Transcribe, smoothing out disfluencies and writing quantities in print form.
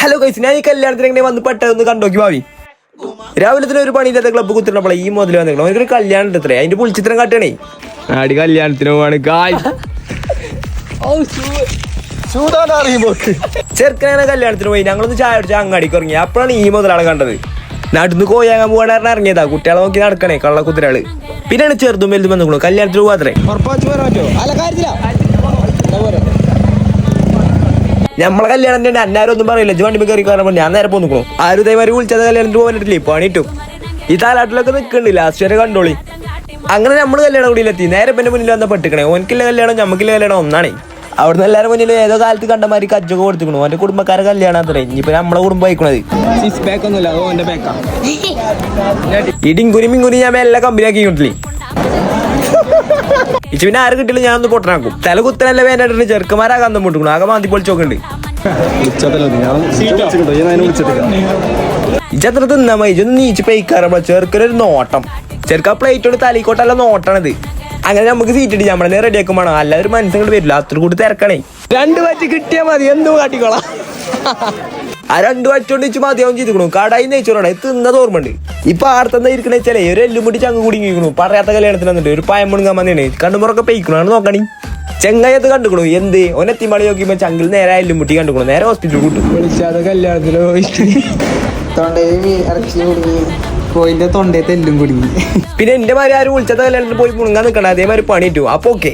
Hello guys, ഞാൻ ഈ കല്യാണത്തിന് എങ്ങനെ വന്ന് പെട്ടെന്ന് കണ്ടോക്കി ഭാവി. രാവിലെ തന്നെ ഒരു പണിയില്ലാത്ത ക്ലബ്ബ് കുത്തിട്ടപ്പോൾ ഈ മുതൽ വന്നിരിക്കണം. അവനൊരു കല്യാണം ഉണ്ട്, അതിന്റെ പുളിച്ചിത്രം കാട്ടണേ. ആടി കല്യാണത്തിന് പോവാണ് ചെറുക്കനെ കല്യാണത്തിന് പോയി. ഞങ്ങളൊന്ന് ചായ അടിച്ച് അങ്ങാടിക്ക് ഇറങ്ങി. അപ്പോഴാണ് ഈ മുതലാളെ കണ്ടത്. നടന്ന് കോയാങ്ങാൻ പോകാൻ ഇറങ്ങിയതാ. കുട്ടികളെ നോക്കി നടക്കണേ കള്ളക്കുതിരാള്. പിന്നെയാണ് ചെറുതും വലുതും വന്നിക്കണു. കല്യാണത്തിന് പോവാത്രേ. നമ്മളെ കല്യാണം തന്നെ അന്നാരും ഒന്നും പറയില്ല. വണ്ടി കയറി കയറാൻ ഞാൻ നേരെ പോന്നിക്കണു. ആരും ഇതേമാതിരി വിളിച്ചത് കല്യാണത്തിന് പോകാനിട്ടില്ലേ പണിയിട്ടും. ഈ താലാട്ടിലൊക്കെ നിൽക്കുന്നുണ്ട്. ലാസ്റ്റ് വരെ കണ്ടോളി. അങ്ങനെ നമ്മൾ കല്യാണം കൂടിയിലെത്തി. നേരെ പിന്നെ മുന്നിൽ വന്ന പെട്ടിക്കണേ. ഓനക്കില്ല കല്യാണം ഞമ്മക്കില്ല കല്യാണം ഒന്നാണേ. അവിടുന്ന് എല്ലാവരും മുന്നിൽ ഏതോ കാലത്ത് കണ്ടമാരി കജ്ജൊക്കെ കൊടുത്തിക്കണു. അവന്റെ കുടുംബക്കാരെ കല്യാണം അത്രേ. ഇനിയിപ്പോ നമ്മളെ കുടുംബം അയക്കണത് ഈ ഡിങ്കുനി മിങ്കുനി ഞാൻ എല്ലാ കമ്പനിയാക്കി കിട്ടില്ലേ. ഇച്ച് പിന്നെ ആര് കിട്ടില്ല ഞാൻ ഒന്ന് പൊട്ടനാക്കും. തല കുത്തനല്ല വേണ്ടിട്ട് ചെറുക്കന്മാരാകെ അന്തം പൊട്ടിക്കണു. ആകെ മാന്തി പൊളിച്ചോക്കുണ്ട്. ഇച്ചത്ര തിന്നാ മതി. ഇതൊന്ന് നീച്ച് പെയ്ക്കാറുമ്പോ ചെറുക്കനൊരു നോട്ടം. ചെറുക്ക പ്ലേറ്റോട് തലയിക്കോട്ടല്ല നോട്ടണത്. അങ്ങനെ നമുക്ക് സീറ്റ് ഇട്ട് നമ്മളെ റെഡി ആക്കും വേണം. അല്ല ഒരു മനസ്സിൽ വരില്ല. അത്ര കൂടി തിരക്കണേ. 2 വച്ച് കിട്ടിയാൽ മതി. എന്തോ കാട്ടിക്കോളാം. ആ 2 വച്ചോണ്ട് വെച്ച് മതിയാവും ചെയ്തിക്കണു. കടായി നെയ്ച്ചോറാണ് തിന്നത് ഓർമ്മയുണ്ട്. ഇപ്പൊ ആർത്തന്നെ ഇരിക്കണ വെച്ചാലേ ഒരു എല്ലും മുടി ചങ്ങ് കുടുങ്ങിക്കണു. പറയാത്ത കല്യാണത്തിന് വന്നിട്ട് ഒരു പയം മുണുങ്ങാൻ വന്നേണ്. കണ്ണുമുറൊക്കെ പെയ്ക്കണാണ് നോക്കണി. ചെങ്ങായത് കണ്ടുക്കണു. എന്ത് ഒനെത്തി മണി നോക്കിയപ്പോ ചങ്കിൽ നേരെ എല്ലും മുട്ടി കണ്ടുക്കണു. നേരെ ഹോസ്പിറ്റലിൽ കൂട്ടും. വിളിച്ചാതെ കല്യാണത്തിന് പോയിന്റെ തൊണ്ടയത്തെ എല്ലും കുടുങ്ങി. പിന്നെ എന്റെ മാതിരി ആരും വിളിച്ചത് കല്യാണത്തിന് പോയി മുണുങ്ങാൻ നിൽക്കണം. അതേമാതിരി പണി കിട്ടും. അപ്പൊ ഓക്കെ.